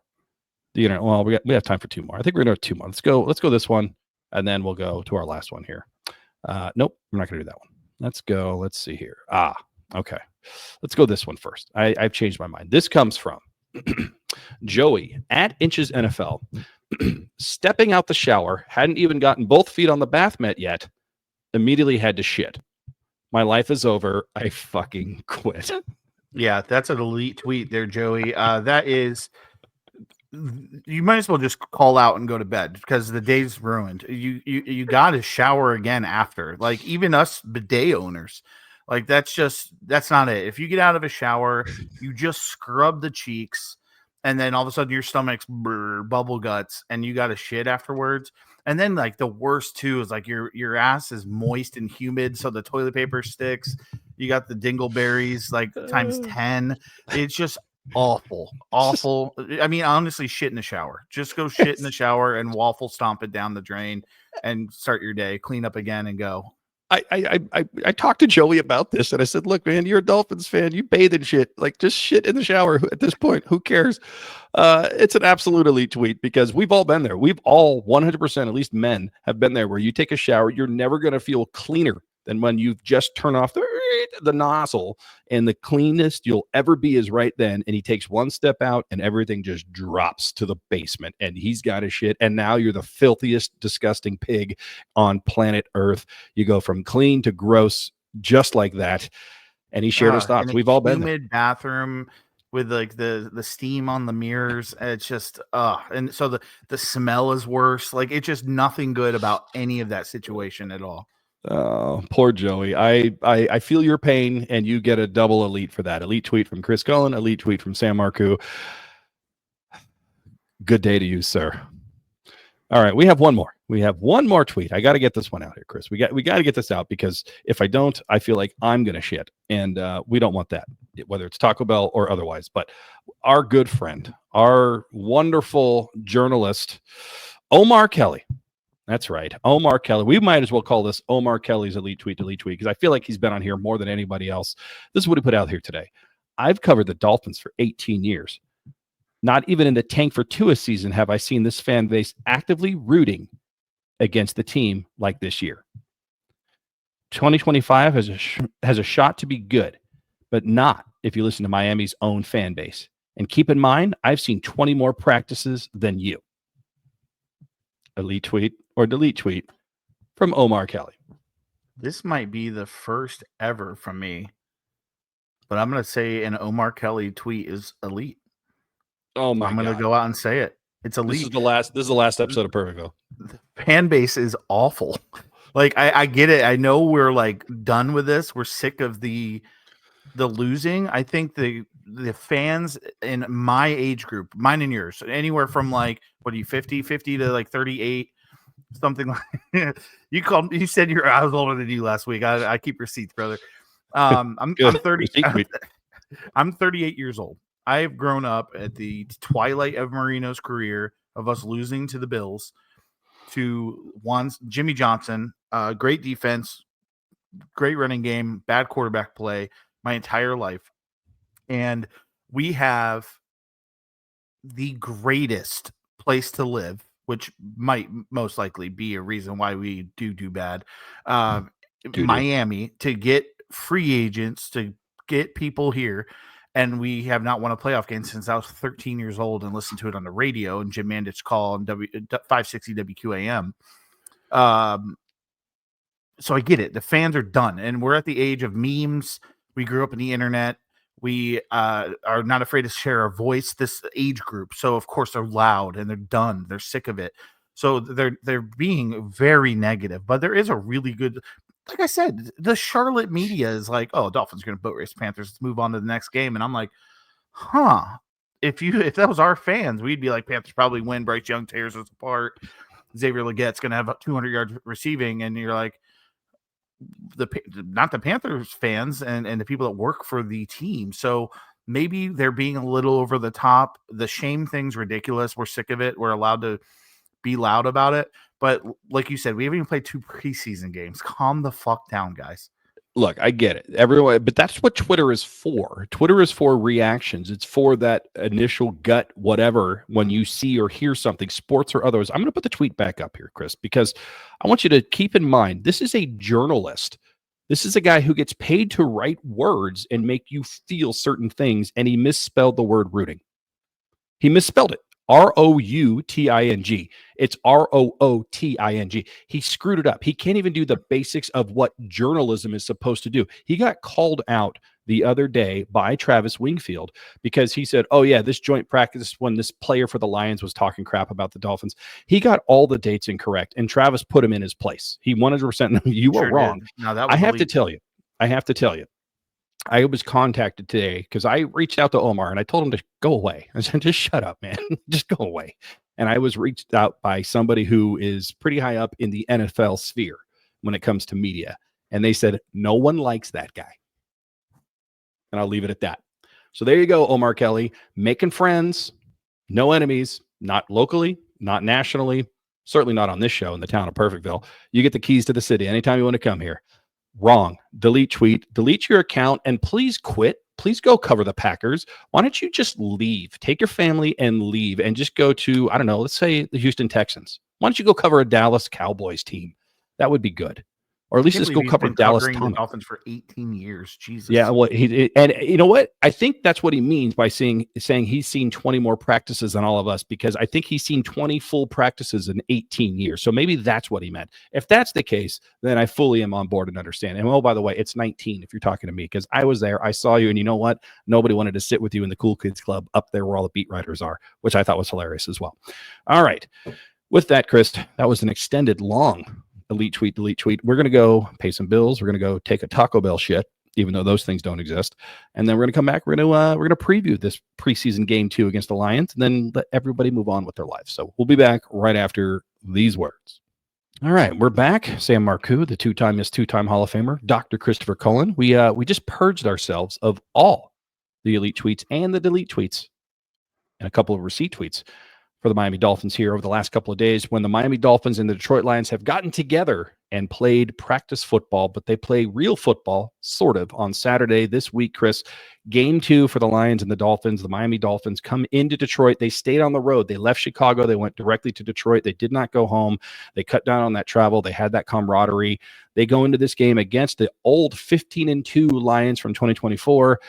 the internet. Well, we have time for 2 more. I think we're going to have 2 more. Let's go this one, and then we'll go to our last one here. Nope. I'm not going to do that one. Let's go. Let's see here. Okay. Let's go this one first. I've changed my mind. This comes from Joey at Inches NFL. Stepping out the shower, hadn't even gotten both feet on the bath mat yet, immediately had to shit. My life is over. I fucking quit. Yeah, that's an elite tweet there, Joey. That is, you might as well just call out and go to bed because the day's ruined. You got to shower again after. Like even us bidet owners, like that's not it. If you get out of a shower, you just scrub the cheeks, and then all of a sudden your stomach's bubble guts, and you got to shit afterwards. And then like the worst too is like your ass is moist and humid, so the toilet paper sticks. You got the dingleberries like times 10. It's just awful. I mean, honestly, shit in the shower. Just go shit in the shower and waffle stomp it down the drain and start your day. Clean up again and go. I talked to Joey about this and I said, look, man, you're a Dolphins fan. You bathe in shit. Like just shit in the shower at this point. Who cares? It's an absolute elite tweet because we've all been there. We've all 100%, at least men, have been there where you take a shower. You're never going to feel cleaner than when you've just turned off the nozzle, and the cleanest you'll ever be is right then. And he takes one step out and everything just drops to the basement and he's got his shit. And now you're the filthiest, disgusting pig on planet Earth. You go from clean to gross just like that. And he shared his thoughts. We've all been there. Humid bathroom with like the steam on the mirrors. It's just and so the smell is worse. Like it's just nothing good about any of that situation at all. Oh, poor Joey. I feel your pain, and you get a double elite for that. Elite tweet from Chris Cullen, elite tweet from Sam Marcoux. Good day to you, sir. All right, we have one more. We have one more tweet. I got to get this one out here, Chris. We got to get this out because if I don't, I feel like I'm gonna shit, and we don't want that, whether it's Taco Bell or otherwise. But our good friend, our wonderful journalist, Omar Kelly. That's right. Omar Kelly. We might as well call this Omar Kelly's elite tweet because I feel like he's been on here more than anybody else. This is what he put out here today. I've covered the Dolphins for 18 years. Not even in the tank for Tua season have I seen this fan base actively rooting against the team like this year. 2025 has a shot to be good, but not if you listen to Miami's own fan base. And keep in mind, I've seen 20 more practices than you. Elite tweet or delete tweet from Omar Kelly. This might be the first ever from me, but I'm going to say an Omar Kelly tweet is elite. Oh my God. I'm going to go out and say it. It's elite. This is the last episode of Perfectville. The fan base is awful. Like I get it. I know we're like done with this. We're sick of the losing. I think the fans in my age group, mine and yours, anywhere from like, what are you, 50 to like 38, something like you said I was older than you last week. I keep receipts, brother. I'm 30. I'm 38 years old. I have grown up at the twilight of Marino's career of us losing to the Bills to Jimmy Johnson, great defense, great running game, bad quarterback play my entire life. And we have the greatest place to live, which might most likely be a reason why we do bad. Miami, to get free agents, to get people here. And we have not won a playoff game since I was 13 years old and listened to it on the radio and Jim Mandich call on 560 WQAM. So I get it. The fans are done. And we're at the age of memes. We grew up in the internet. We are not afraid to share our voice, this age group. So, of course, they're loud and they're done. They're sick of it. So they're being very negative. But there is a really good, like I said, the Charlotte media is like, oh, Dolphins are going to boat race Panthers. Let's move on to the next game. And I'm like, if that was our fans, we'd be like, Panthers probably win. Bryce Young tears us apart. Xavier Leggette's going to have 200 yards receiving. And you're like, not the Panthers fans and the people that work for the team. So maybe they're being a little over the top. The shame thing's ridiculous. We're sick of it. We're allowed to be loud about it. But like you said, we haven't even played 2 preseason games. Calm the fuck down, guys. Look, I get it. Everyone, but that's what Twitter is for. Twitter is for reactions. It's for that initial gut, whatever, when you see or hear something, sports or otherwise. I'm going to put the tweet back up here, Chris, because I want you to keep in mind, this is a journalist. This is a guy who gets paid to write words and make you feel certain things, and he misspelled the word rooting. He misspelled it. Routing. It's Rooting. He screwed it up. He can't even do the basics of what journalism is supposed to do. He got called out the other day by Travis Wingfield because he said, oh yeah, this joint practice when this player for the Lions was talking crap about the Dolphins. He got all the dates incorrect, and Travis put him in his place. He 100%, you were wrong. No, that was I have to tell you, I was contacted today because I reached out to Omar and I told him to go away. I said, just shut up, man. Just go away. And I was reached out by somebody who is pretty high up in the NFL sphere when it comes to media. And they said, no one likes that guy. And I'll leave it at that. So there you go, Omar Kelly, making friends, no enemies, not locally, not nationally, certainly not on this show in the town of Perfectville. You get the keys to the city anytime you want to come here. Wrong. Delete tweet, delete your account, and please quit. Please go cover the Packers. Why don't you just leave? Take your family and leave and just go to, I don't know, let's say the Houston Texans. Why don't you go cover a Dallas Cowboys team? That would be good. Or at least just go cover Dallas Dolphins for 18 years. Jesus. Yeah, well, and you know what? I think that's what he means by saying he's seen 20 more practices than all of us, because I think he's seen 20 full practices in 18 years. So maybe that's what he meant. If that's the case, then I fully am on board and understand. And oh, by the way, it's 19 if you're talking to me, because I was there, I saw you, and you know what? Nobody wanted to sit with you in the Cool Kids Club up there where all the beat writers are, which I thought was hilarious as well. All right. With that, Chris, that was an extended long delete tweet. We're going to go pay some bills. We're going to go take a Taco Bell shit, even though those things don't exist. And then we're going to come back. We're going to preview this preseason game 2 against the Lions, and then let everybody move on with their lives. So we'll be back right after these words. All right, we're back. Sam Marcoux, the two-time Hall of Famer, Dr. Christopher Cullen. We just purged ourselves of all the elite tweets and the delete tweets and a couple of receipt tweets for the Miami Dolphins here over the last couple of days, when the Miami Dolphins and the Detroit Lions have gotten together and played practice football, but they play real football, sort of, on Saturday this week, Chris. Game 2 for the Lions and the Dolphins. The Miami Dolphins come into Detroit. They stayed on the road. They left Chicago. They went directly to Detroit. They did not go home. They cut down on that travel. They had that camaraderie. They go into this game against the old 15-2 Lions from 2024.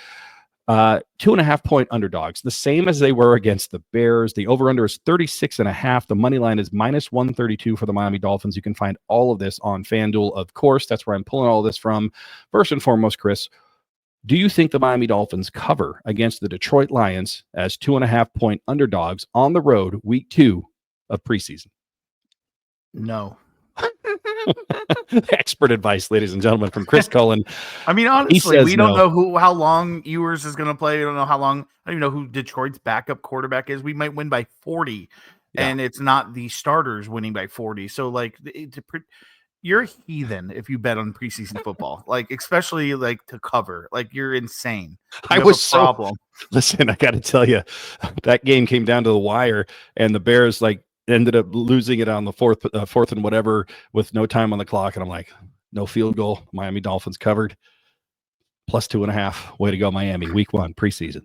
2.5 point underdogs, the same as they were against the Bears. The over-under is 36.5. The money line is -132 for the Miami Dolphins. You can find all of this on Fanduel, of course. That's where I'm pulling all this from. First and foremost, Chris, do you think the Miami Dolphins cover against the Detroit Lions as 2.5 point underdogs on the road, week 2 of preseason? No. Expert advice, ladies and gentlemen, from Chris Cullen. I mean, honestly, we don't know how long Ewers is going to play. We don't know how long. I don't even know who Detroit's backup quarterback is. We might win by 40, and it's not the starters winning by 40. So, like, you're a heathen if you bet on preseason football, like, especially like to cover. Like, you're insane. I was a problem. Listen, I got to tell you, that game came down to the wire, and the Bears ended up losing it on the fourth and whatever with no time on the clock. And I'm like, no field goal. Miami Dolphins covered. +2.5. Way to go, Miami. Week 1 preseason.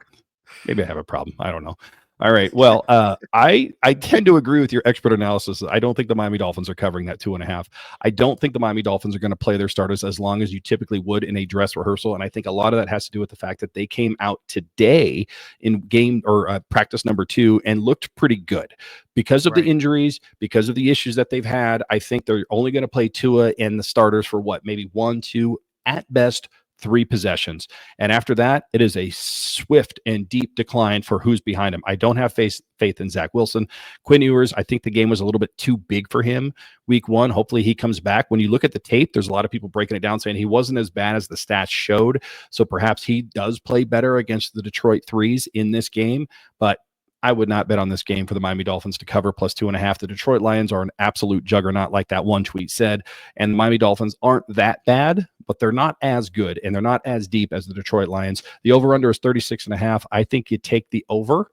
Maybe I have a problem. I don't know. All right. Well, I tend to agree with your expert analysis. I don't think the Miami Dolphins are covering that 2.5. I don't think the Miami Dolphins are going to play their starters as long as you typically would in a dress rehearsal. And I think a lot of that has to do with the fact that they came out today in game or practice number 2 and looked pretty good because of the injuries, because of the issues that they've had. I think they're only going to play Tua and the starters for maybe 1, 2, at best 3 possessions. And after that, it is a swift and deep decline for who's behind him. I don't have faith in Zach Wilson. Quinn Ewers, I think the game was a little bit too big for him week 1. Hopefully he comes back. When you look at the tape, there's a lot of people breaking it down saying he wasn't as bad as the stats showed. So perhaps he does play better against the Detroit Threes in this game. But I would not bet on this game for the Miami Dolphins to cover +2.5. The Detroit Lions are an absolute juggernaut, like that one tweet said. And the Miami Dolphins aren't that bad, but they're not as good, and they're not as deep as the Detroit Lions. The over-under is 36.5. I think you take the over,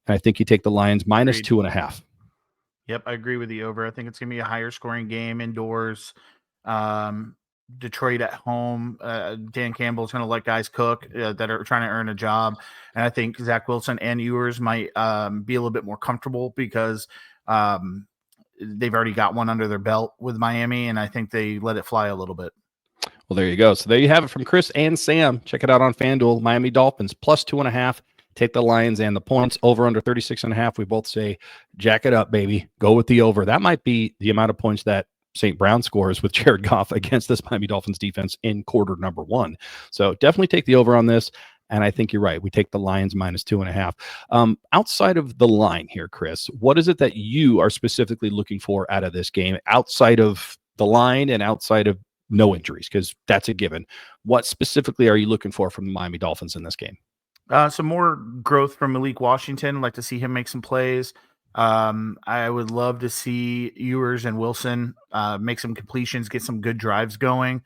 and I think you take the Lions -2.5. Yep, I agree with the over. I think it's going to be a higher scoring game indoors. Detroit at home. Dan Campbell's going to let guys cook that are trying to earn a job. And I think Zach Wilson and Ewers might be a little bit more comfortable because they've already got one under their belt with Miami, and I think they let it fly a little bit. Well, there you go. So there you have it from Chris and Sam. Check it out on FanDuel. Miami Dolphins +2.5 Take the Lions and the points. Over under 36.5. We both say, jack it up, baby. Go with the over. That might be the amount of points that St. Brown scores with Jared Goff against this Miami Dolphins defense in quarter number 1. So definitely take the over on this. And I think you're right. We take the Lions minus 2.5. Outside of the line here, Chris, what is it that you are specifically looking for out of this game outside of the line and outside of no injuries? Because that's a given. What specifically are you looking for from the Miami Dolphins in this game? Some more growth from Malik Washington. I'd like to see him make some plays. I would love to see Ewers and Wilson make some completions, get some good drives going.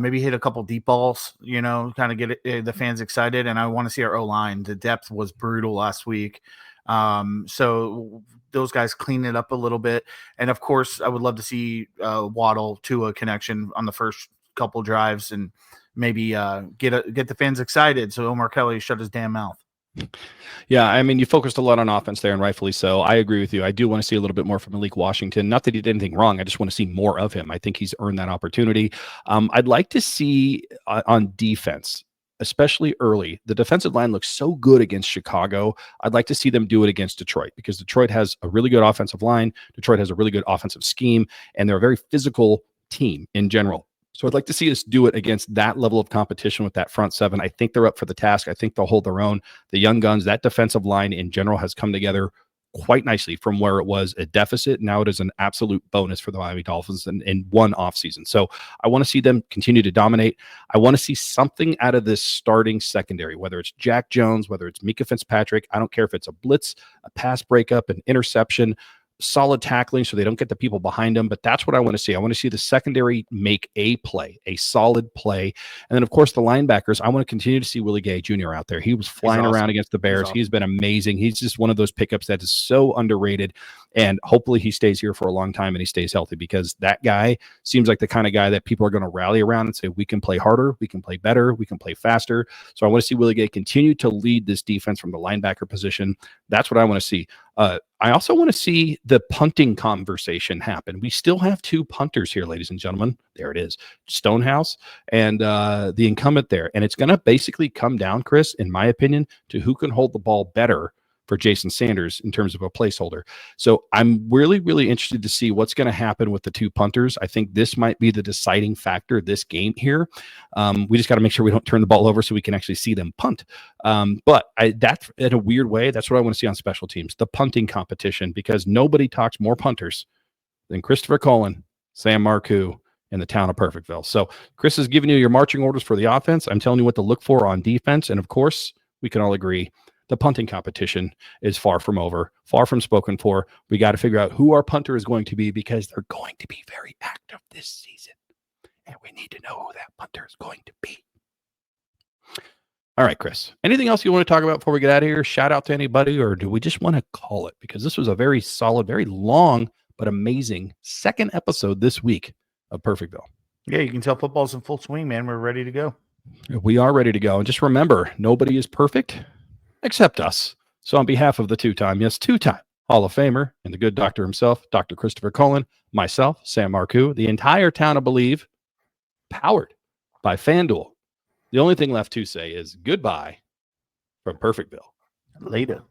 Maybe hit a couple deep balls, kind of get the fans excited. And I want to see our O-line. The depth was brutal last week. So those guys clean it up a little bit. And of course, I would love to see Waddle to a connection on the first couple drives and maybe get the fans excited. So Omar Kelly shut his damn mouth. Yeah, I mean, you focused a lot on offense there, and rightfully so. I agree with you. I do want to see a little bit more from Malik Washington. Not that he did anything wrong. I just want to see more of him. I think he's earned that opportunity. I'd like to see on defense, especially early, the defensive line looks so good against Chicago. I'd like to see them do it against Detroit because Detroit has a really good offensive line. Detroit has a really good offensive scheme, and they're a very physical team in general. So I'd like to see us do it against that level of competition with that front seven. I think they're up for the task. I think they'll hold their own. The young guns, that defensive line in general has come together quite nicely from where it was a deficit. Now it is an absolute bonus for the Miami Dolphins in one offseason. So I want to see them continue to dominate. I want to see something out of this starting secondary, whether it's Jack Jones, whether it's Mika Fitzpatrick. I don't care if it's a blitz, a pass breakup, an interception, solid tackling so they don't get the people behind them. But that's what I want to see. I want to see the secondary make a play, a solid play. And then, of course, the linebackers, I want to continue to see Willie Gay Jr. out there. He was flying around against the Bears. He's been amazing. He's just one of those pickups that is so underrated. And hopefully he stays here for a long time and he stays healthy because that guy seems like the kind of guy that people are going to rally around and say, we can play harder, we can play better, we can play faster. So I want to see Willie Gay continue to lead this defense from the linebacker position. That's what I want to see. I also want to see the punting conversation happen. We still have two punters here, ladies and gentlemen. There it is. Stonehouse and the incumbent there. And it's going to basically come down, Chris, in my opinion, to who can hold the ball better for Jason Sanders in terms of a placeholder. So I'm really, really interested to see what's going to happen with the two punters. I think this might be the deciding factor of this game here. We just got to make sure we don't turn the ball over so we can actually see them punt. But that's in a weird way. That's what I want to see on special teams, the punting competition, because nobody talks more punters than Christopher Cullen, Sam Marcoux, in the town of Perfectville. So Chris has given you your marching orders for the offense. I'm telling you what to look for on defense. And of course, we can all agree the punting competition is far from over, far from spoken for. We got to figure out who our punter is going to be because they're going to be very active this season. And we need to know who that punter is going to be. All right, Chris, anything else you want to talk about before we get out of here? Shout out to anybody, or do we just want to call it? Because this was a very solid, very long, but amazing second episode this week of Perfectville. Yeah, you can tell football's in full swing, man. We're ready to go. We are ready to go. And just remember, nobody is perfect except us. So on behalf of the two-time Hall of Famer and the good doctor himself, Dr. Christopher Cullen, myself, Sam Marcoux, the entire town of BLEAV, powered by Fanduel. The only thing left to say is goodbye from Perfectville. Later.